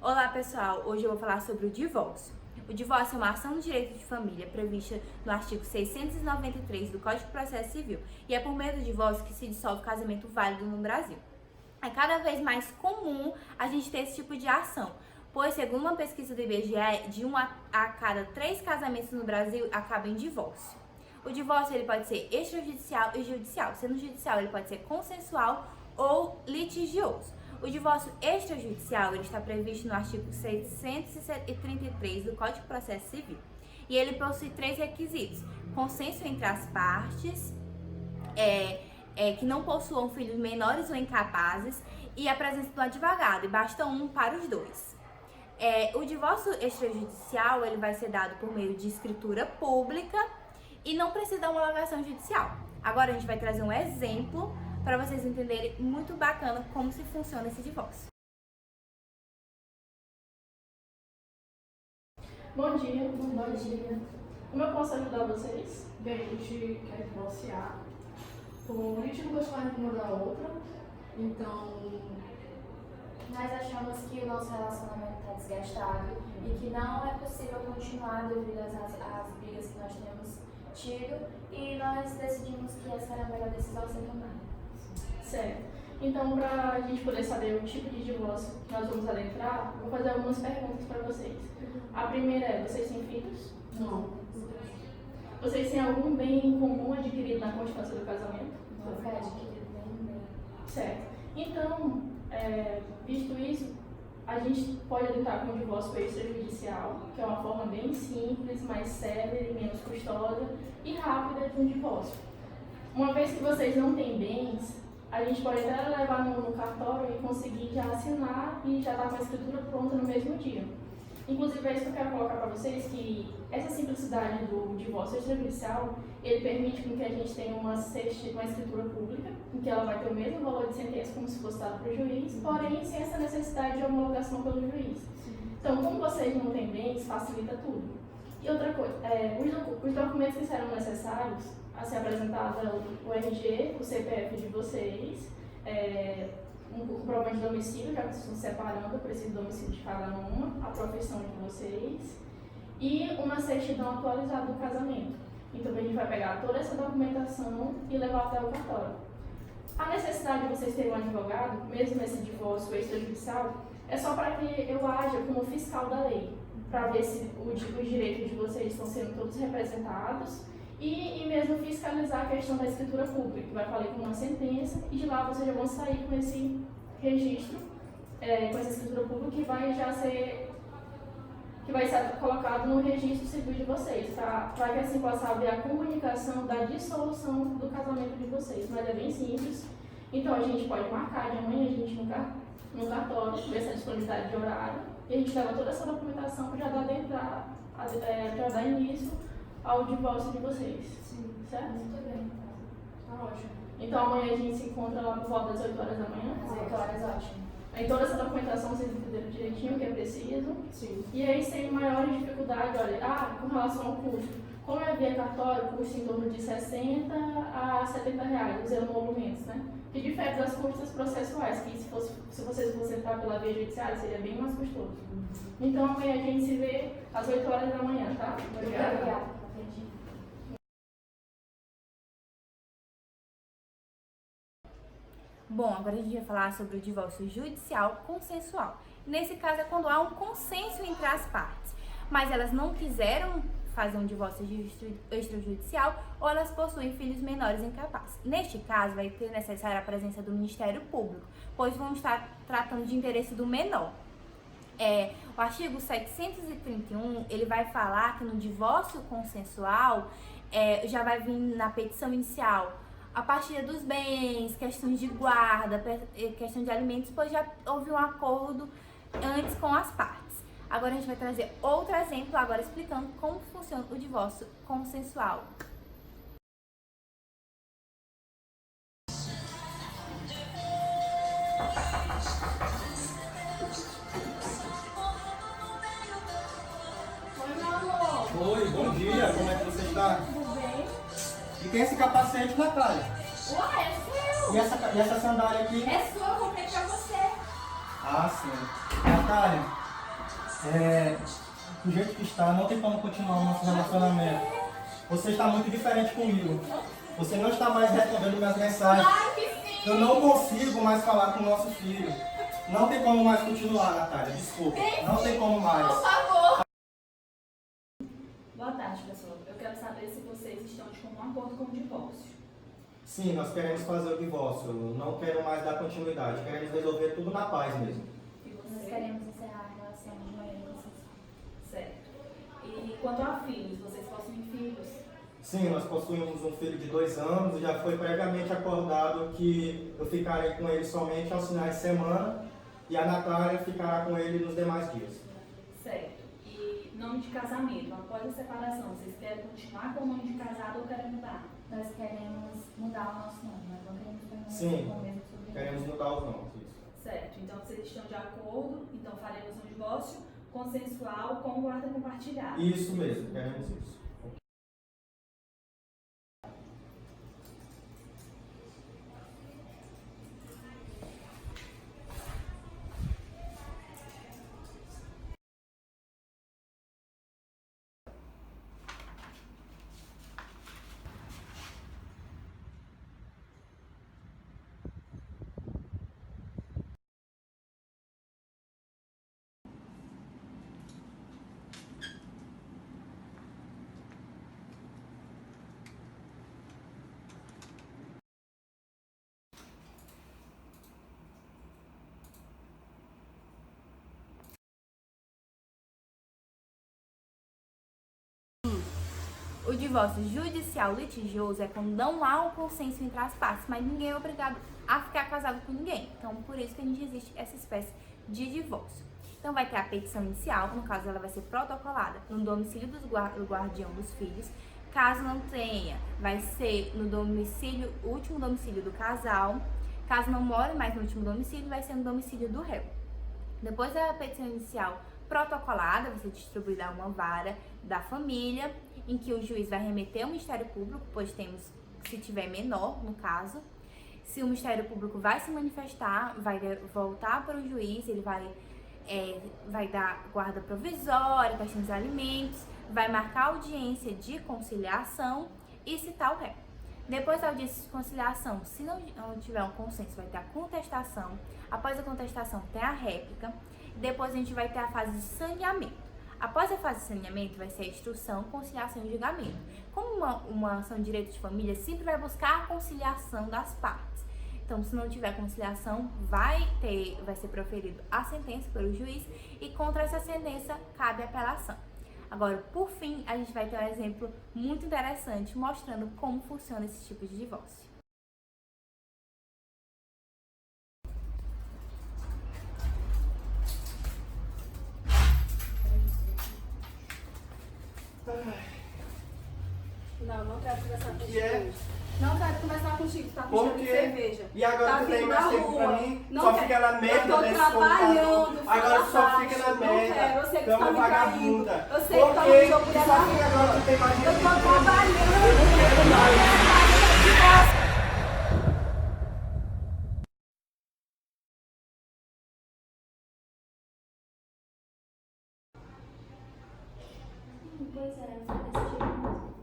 Olá pessoal, hoje eu vou falar sobre o divórcio. O divórcio é uma ação do direito de família prevista no artigo 693 do Código de Processo Civil e é por meio do divórcio que se dissolve o casamento válido no Brasil. É cada vez mais comum a gente ter esse tipo de ação, pois segundo uma pesquisa do IBGE, de 1 a cada 3 casamentos no Brasil acabam em divórcio. O divórcio ele pode ser extrajudicial e judicial. Sendo judicial, ele pode ser consensual ou litigioso. O divórcio extrajudicial ele está previsto no artigo 633 do Código de Processo Civil. E ele possui 3 requisitos: consenso entre as partes, que não possuam filhos menores ou incapazes, e a presença do advogado, e basta um para os dois. O divórcio extrajudicial ele vai ser dado por meio de escritura pública e não precisa de homologação judicial. Agora a gente vai trazer um exemplo para vocês entenderem muito bacana como se funciona esse divórcio. Bom dia. Bom dia. Como eu posso ajudar vocês? Bem, a gente quer divorciar. A gente não gostar uma da outra, então Nós achamos que o nosso relacionamento está desgastado e que não é possível continuar devido às brigas que nós temos tido, e nós decidimos que essa era a melhor decisão a ser tomada. Certo. Então, para a gente poder saber o tipo de divórcio que nós vamos adentrar, vou fazer algumas perguntas para vocês. A primeira é: vocês têm filhos? não. Vocês têm algum bem em comum adquirido na constância do casamento? Não foi adquirido bem. Certo. Então, visto isso, a gente pode adentrar com o divórcio extrajudicial, que é uma forma bem simples, mais célere, menos custosa e rápida de um divórcio. Uma vez que vocês não têm bens, a gente pode até levar no cartório e conseguir já assinar e já estar com a escritura pronta no mesmo dia. Inclusive, é isso que eu quero colocar para vocês, que essa simplicidade do divórcio extrajudicial, ele permite com que a gente tenha uma escritura pública, em que ela vai ter o mesmo valor de sentença como se fosse dado para o juiz, porém sem essa necessidade de homologação pelo juiz. Então, como vocês não têm bens, facilita tudo. E outra coisa, os documentos que serão necessários a ser apresentado é o RG, o CPF de vocês, um comprovante de domicílio, já que vocês estão separando, eu preciso do domicílio de cada uma, a profissão de vocês e uma certidão atualizada do casamento. Então a gente vai pegar toda essa documentação e levar até o cartório. A necessidade de vocês terem um advogado, mesmo nesse divórcio extrajudicial, é só para que eu haja como fiscal da lei, para ver se os direitos de vocês estão sendo todos representados e mesmo fiscalizar a questão da escritura pública, que vai valer como uma sentença, e de lá vocês já vão sair com esse registro, com essa escritura pública que vai ser colocado no registro civil de vocês, para que assim possa haver a comunicação da dissolução do casamento de vocês. Mas é bem simples, então a gente pode marcar de amanhã a gente no cartório, ver essa disponibilidade de horário, e a gente leva toda essa documentação para já dar início ao divórcio de vocês. Sim. Certo? Muito bem. Tá ótimo. Então amanhã a gente se encontra lá por volta das 8 horas da manhã. Às 8 horas, ótimo. Aí toda essa documentação vocês entenderam direitinho o que é preciso. Sim. E aí, sem maiores dificuldades, olha, com relação ao custo. Como é via cartório, custa em torno de 60 a 70 reais os emolumentos, né? Que difere das custas processuais, que se vocês fossem entrar pela via judiciária seria bem mais custoso. Então amanhã a gente se vê às 8 horas da manhã, tá? Obrigada. Bom, agora a gente vai falar sobre o divórcio judicial consensual. Nesse caso é quando há um consenso entre as partes, mas elas não quiseram fazer um divórcio extrajudicial ou elas possuem filhos menores incapazes. Neste caso, vai ter necessária a presença do Ministério Público, pois vão estar tratando de interesse do menor. O artigo 731, ele vai falar que no divórcio consensual, já vai vir na petição inicial a partilha dos bens, questões de guarda, questão de alimentos, pois já houve um acordo antes com as partes. Agora a gente vai trazer outro exemplo, agora explicando como funciona o divórcio consensual. Oi, meu amor. Oi, bom dia, como é que você está? Tudo bem? E tem esse capacete, Natália? Ué, é seu. E essa sandália aqui? É sua, eu comprei pra você. Ah, sim. Natália, Do jeito que está, não tem como continuar o nosso relacionamento. Você está muito diferente comigo. Você não está mais respondendo minhas mensagens. Eu não consigo mais falar com o nosso filho. Não tem como mais continuar, Natália. Desculpa. Não tem como mais. Boa tarde, pessoal. Eu quero saber se vocês estão de comum acordo com o divórcio. Sim, nós queremos fazer o divórcio. Não quero mais dar continuidade. Queremos resolver tudo na paz mesmo. E Nós você? queremos encerrar a relação de maneira consensual. Certo. E quanto a filhos, vocês possuem filhos? Sim, nós possuímos um filho de 2 anos. Já foi previamente acordado que eu ficarei com ele somente aos finais de semana e a Natália ficará com ele nos demais dias. Certo. E nome de casamento, após a separação, vocês querem continuar com o nome de casado ou querem mudar? Nós queremos mudar o nosso nome, nós não queremos permanecer Sim, com o mesmo sobrenome. queremos mudar os nomes. Isso. Certo. Então vocês estão de acordo, então faremos um divórcio consensual com guarda compartilhada. Isso mesmo, queremos isso. O divórcio judicial litigioso é quando não há um consenso entre as partes, mas ninguém é obrigado a ficar casado com ninguém. Então, por isso que a gente existe essa espécie de divórcio. Então, vai ter a petição inicial, no caso, ela vai ser protocolada no domicílio do guardião dos filhos. Caso não tenha, vai ser no domicílio, último domicílio do casal. Caso não more mais no último domicílio, vai ser no domicílio do réu. Depois da petição inicial protocolada, vai ser distribuída uma vara da família, em que o juiz vai remeter ao Ministério Público, pois temos, se tiver menor, no caso. Se o Ministério Público vai se manifestar, vai voltar para o juiz, ele vai dar guarda provisória, questão dos alimentos, vai marcar audiência de conciliação e citar o réu. Depois da audiência de conciliação, se não tiver um consenso, vai ter a contestação. Após a contestação, tem a réplica. Depois a gente vai ter a fase de saneamento. Após a fase de saneamento, vai ser a instrução, conciliação e julgamento. Como uma ação de direito de família sempre vai buscar a conciliação das partes. Então, se não tiver conciliação, vai ser proferido a sentença pelo juiz e contra essa sentença cabe apelação. Agora, por fim, a gente vai ter um exemplo muito interessante mostrando como funciona esse tipo de divórcio. Não quero conversar contigo. Que é? Não quero conversar contigo, tá Por puxando quê? cerveja. E agora Tá tu tem vindo mais da tempo pra rua. mim? Não Só quero. fica na merda Eu tô desse trabalhando, computador. Agora tu só fala fica na baixo. Não merda. quero, eu sei que Tu é tu tá uma me traindo. vagabunda. Eu sei Por que tá quê? no jogo Tu da só fica agora, tu tem mais Eu tô tempo. trabalhando. Pois é, eu falei desse jeito mesmo.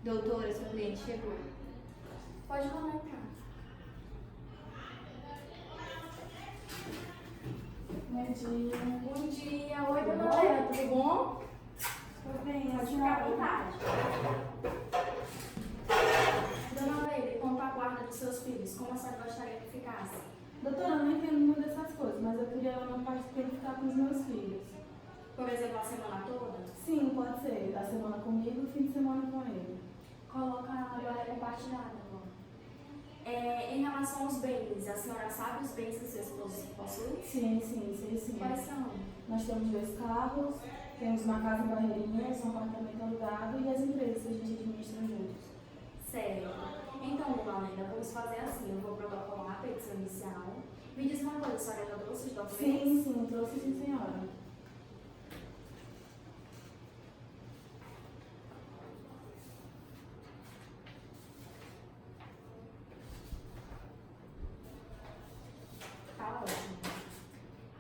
Doutora, seu cliente chegou. Pode rolar entrar. Bom dia. Bom dia, oi, Tudo dona bom? Leila, tudo bom? Tudo bem, Pode ficar à vontade. Dona Leila, quanto à guarda dos seus filhos, como a senhora gostaria que ficasse? Doutora, eu não entendo muito dessas coisas, mas eu queria uma parte de tempo ficar com os meus filhos. Por exemplo, a semana toda? Sim, pode ser. A semana comigo e fim de semana com ele. Coloca a guarda compartilhada, amor. Em relação aos bens, a senhora sabe os bens que seu esposo possui? Sim, sei sim. Quais são? Nós temos 2 carros, temos uma casa em Barreirinhas, um apartamento alugado e as empresas que a gente administra juntos. Certo. Então, dona Leila, vamos fazer assim, eu vou protocolar a petição inicial. Me diz uma coisa, a senhora já trouxe os documentos? Sim, trouxe sim, senhora. Tá ótimo.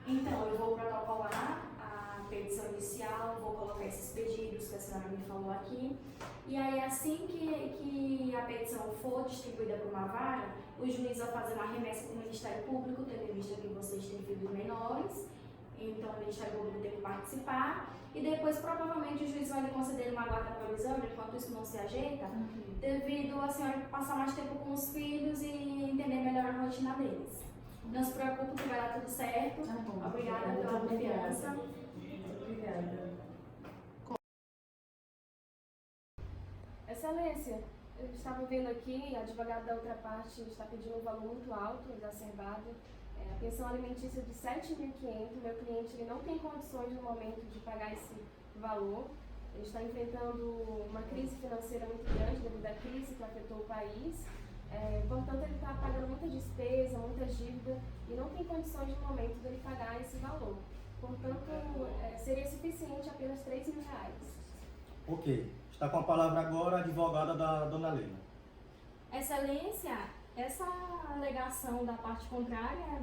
Então, eu vou protocolar a petição judicial, vou colocar esses pedidos que a senhora me falou aqui. E aí, assim que a petição for distribuída para uma vara, o juiz vai fazer uma remessa para o Ministério Público, tendo em vista que vocês têm filhos menores, então o Ministério Público tem que participar. E depois, provavelmente, o juiz vai lhe conceder uma guarda provisória, enquanto isso não se ajeita, devido a senhora passar mais tempo com os filhos e entender melhor a rotina deles. Não se preocupe que vai dar tudo certo. Obrigada pela confiança. Obrigada. Excelência, eu estava vendo aqui, a advogada da outra parte está pedindo um valor muito alto, exacerbado. A pensão alimentícia de 7.500, meu cliente ele não tem condições no momento de pagar esse valor. Ele está enfrentando uma crise financeira muito grande devido à crise que afetou o país. Portanto, ele está pagando muita despesa, muita dívida e não tem condições no momento dele pagar esse valor. Portanto, seria suficiente apenas R$3.000. Ok. Está com a palavra agora a advogada da dona Leila. Excelência, essa alegação da parte contrária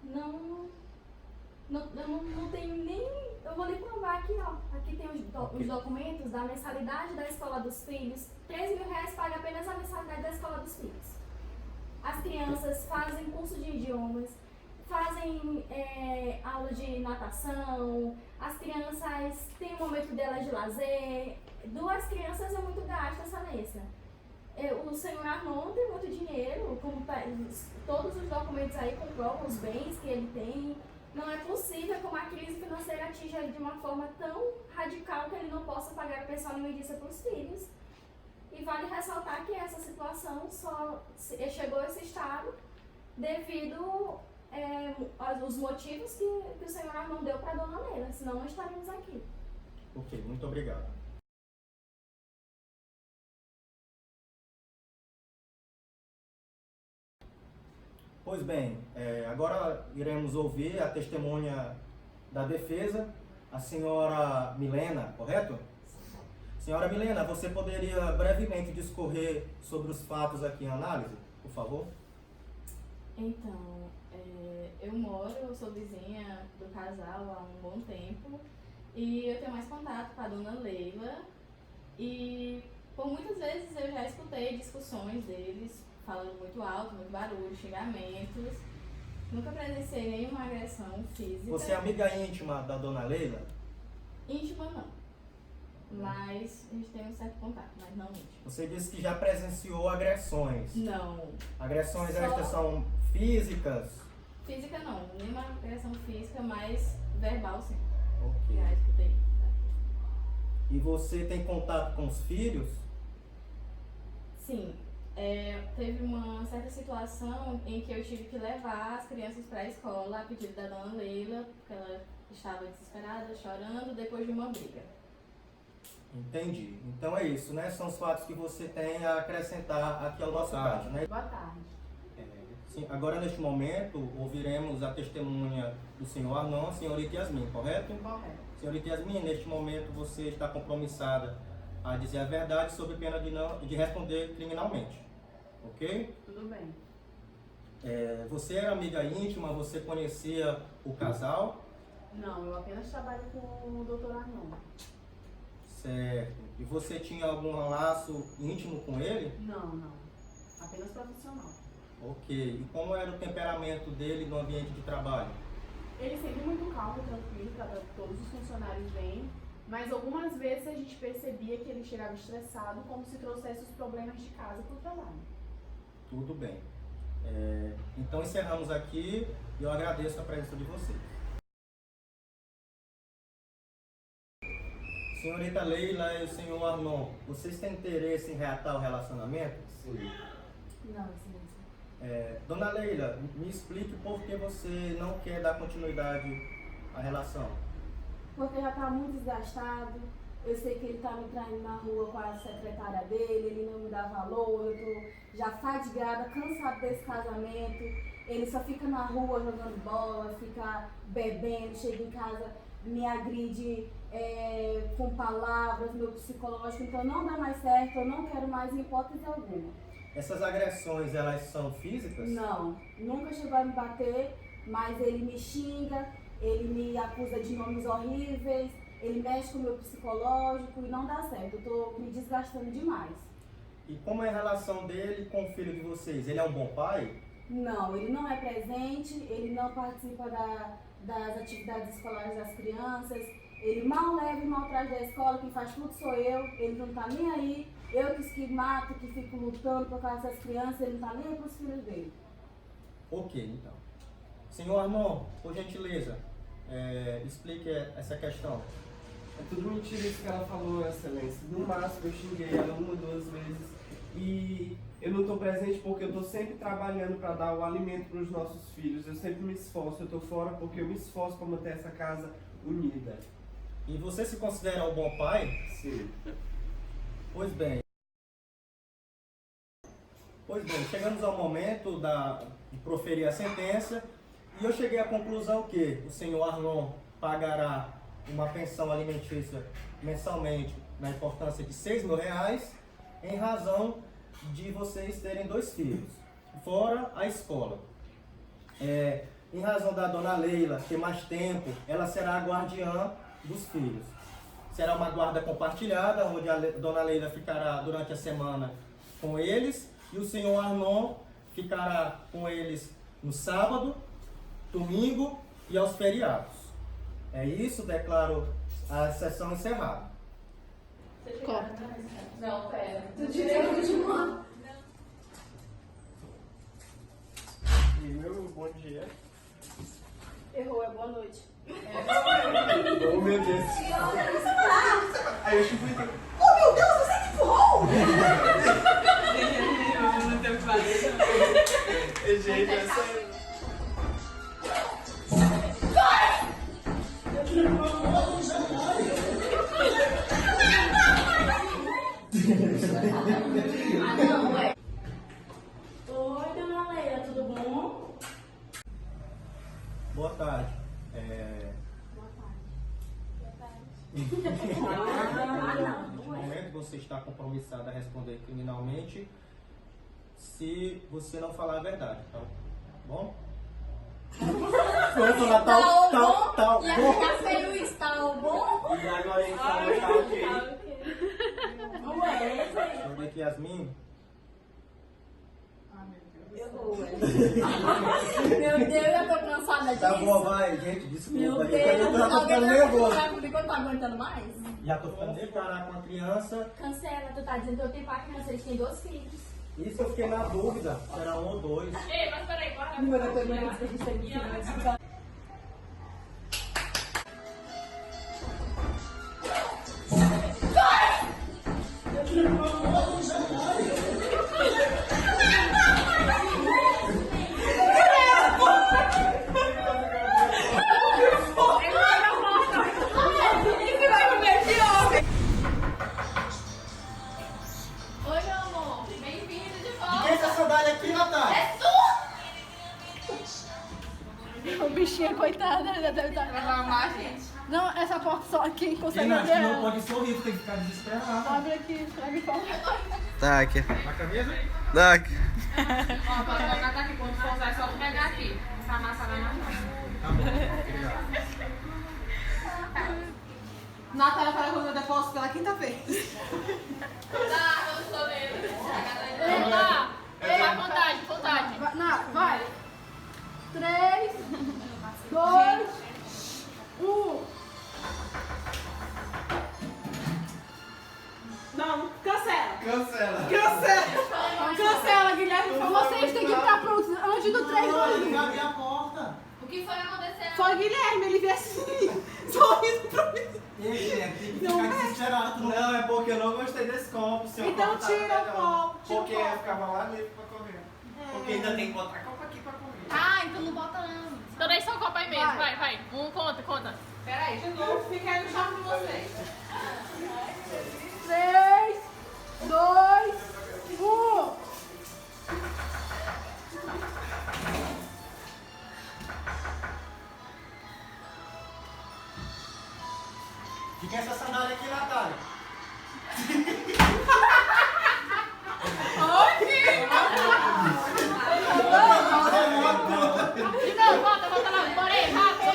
não tem nem... Eu vou lhe provar aqui, ó. Aqui tem os documentos da mensalidade da escola dos filhos. R$3.000 paga apenas a mensalidade da escola dos filhos. As crianças fazem curso de idiomas, fazem aula de natação, as crianças têm o momento delas de lazer. 2 crianças é muito gasto, excelência. O senhor Arnon tem muito dinheiro, todos os documentos aí comprovam os bens que ele tem. Não é possível que uma crise financeira atinja ele de uma forma tão radical que ele não possa pagar a pensão alimentícia para os filhos. E vale ressaltar que essa situação só chegou a esse estado devido aos motivos que o senhor Arnon deu para a dona Leila, senão não estaríamos aqui. Ok, muito obrigado. Pois bem, agora iremos ouvir a testemunha da defesa, a senhora Milena, correto? Senhora Milena, você poderia brevemente discorrer sobre os fatos aqui em análise, por favor? Então, eu sou vizinha do casal há um bom tempo e eu tenho mais contato com a dona Leila e por muitas vezes eu já escutei discussões deles falando muito alto, muito barulho, xingamentos. Nunca presenciei nenhuma agressão física. Você é amiga íntima da dona Leila? Íntima não, mas a gente tem um certo contato, mas não íntimo. Você disse que já presenciou agressões. Não. Agressões Só- estas são físicas? Física não, nenhuma agressão física, mas verbal sim. Ok. Já escutei. E você tem contato com os filhos? Sim, teve uma certa situação em que eu tive que levar as crianças para a escola a pedido da dona Leila, porque ela estava desesperada, chorando, depois de uma briga. Entendi. Então é isso, né? São os fatos que você tem a acrescentar aqui ao nosso caso, né? Boa tarde. Sim, agora neste momento ouviremos a testemunha do senhor Arnon, a senhorita Yasmin, correto? Correto. Senhorita Yasmin, neste momento você está compromissada a dizer a verdade sob pena de responder criminalmente, ok? Tudo bem. Você era amiga íntima, você conhecia o casal, Não, eu apenas trabalho com o Dr. Arnon. certo? E você tinha algum laço íntimo com ele? Não. Apenas profissional. Ok. E como era o temperamento dele no ambiente de trabalho? Ele sempre muito calmo, tranquilo, todos os funcionários vêm, mas algumas vezes a gente percebia que ele chegava estressado, como se trouxesse os problemas de casa para o trabalho. Tudo bem. Então encerramos aqui e eu agradeço a presença de vocês. Senhorita Leila e o senhor Arnon, vocês têm interesse em reatar o relacionamento? Sim. Não, excelência. Dona Leila, me explique por que você não quer dar continuidade à relação. Porque já está muito desgastado. Eu sei que ele está me traindo na rua com a secretária dele, ele não me dá valor, eu tô já fadigada, cansada desse casamento. Ele só fica na rua jogando bola, fica bebendo, chega em casa, me agride com palavras, meu psicológico, então não dá mais certo, eu não quero mais em hipótese alguma. Essas agressões, elas são físicas? Não, nunca chegou a me bater, mas ele me xinga, ele me acusa de nomes horríveis, ele mexe com o meu psicológico e não dá certo. Eu tô me desgastando demais. E como é a relação dele com o filho de vocês? Ele é um bom pai? Não, ele não é presente, ele não participa das atividades escolares das crianças, ele mal leva e mal traz da escola, quem faz tudo sou eu, ele não tá nem aí, eu que mato, que fico lutando por causa das crianças, ele não tá nem aí pros filhos dele. Ok, então. Senhor Arnon, por gentileza, explique essa questão. É tudo mentira isso que ela falou, Excelência. No máximo eu xinguei ela 1 ou 2 vezes e eu não estou presente porque eu estou sempre trabalhando para dar o alimento para os nossos filhos. Eu sempre me esforço, eu estou fora porque eu me esforço para manter essa casa unida. E você se considera um bom pai? Sim. Pois bem, chegamos ao momento de proferir a sentença e eu cheguei à conclusão que o senhor Arnon pagará uma pensão alimentícia mensalmente na importância de R$6.000 em razão de vocês terem 2 filhos, fora a escola. Em razão da dona Leila ter mais tempo, ela será a guardiã dos filhos. Será uma guarda compartilhada, onde a dona Leila ficará durante a semana com eles e o senhor Arnon ficará com eles no sábado, domingo e aos feriados. É isso, declaro a sessão encerrada. Não, pera. E meu bom dia. Errou, é boa noite. Oh meu Deus. Aí eu chupo então. Oh meu Deus, você que empurrou! Gente, essa é... Oi, dona Leila, tudo bom? Boa tarde. No momento você está compromissada a responder criminalmente se você não falar a verdade, tá bom? Pronto, Natal, tal, E a bom. ficar feio isso, tá bom? E agora então tá ok. Eu digo que Yasmin, Meu Deus, eu tô cansada disso. tá bom, vai, gente, desculpa. Meu aí, Deus, eu tô alguém ficando vai nervoso. conversar comigo, eu não tô aguentando mais. Já tô ficando nervoso com a criança. Cancela, tu tá dizendo que eu tenho pra criança, eles têm 2 filhos. Isso eu fiquei na dúvida, será 1 ou 2. Ei, mas peraí, bora. Meu depoimento que a gente tem que ensinar. Oi, meu amor. Bem-vindo de E volta. quem é essa sandália aqui, Natália? O bichinho, coitada, já deve estar. Vai arrumar, gente? Não, essa porta só quem consegue Não abrir. pode sorrir, tem que ficar desesperado. Abre aqui, abre fora. Tá aqui. Na camisa? Tá aqui. Ó, pode colocar aqui. Quando for usar, é só pegar aqui. Não tá amassada mais não. Tá bom, obrigado. Natália fala que eu depósito pela 5ª vez. Tá, eu estou lendo. Vamos lá. Vai, vontade. Vai. 3, 2, 1. Não, cancela. Cancela. Cancela, Guilherme. Vocês têm que estar prontos antes do 3 Não, ele vai anos. abrir a porta. O que foi que aconteceu? Foi Guilherme, ele veio assim, sorrindo pra mim. Ei, tem que ficar desesperado. Tu Não, é porque eu não gostei desse copo. Seu Então copo tá tira o melhor. copo, tira o Porque copo. eu ficava lá livre pra correr. Porque ainda tem que botar copo aqui pra correr. Ah, então não bota não. Então deixa o copo aí mesmo. Vai. Conta. Peraí. Fica aí no chão de vocês. 3, 2, 1. De quem é essa sandália aqui, Natália? De novo, volta lá. Bora aí, rápido.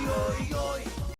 oi, oi.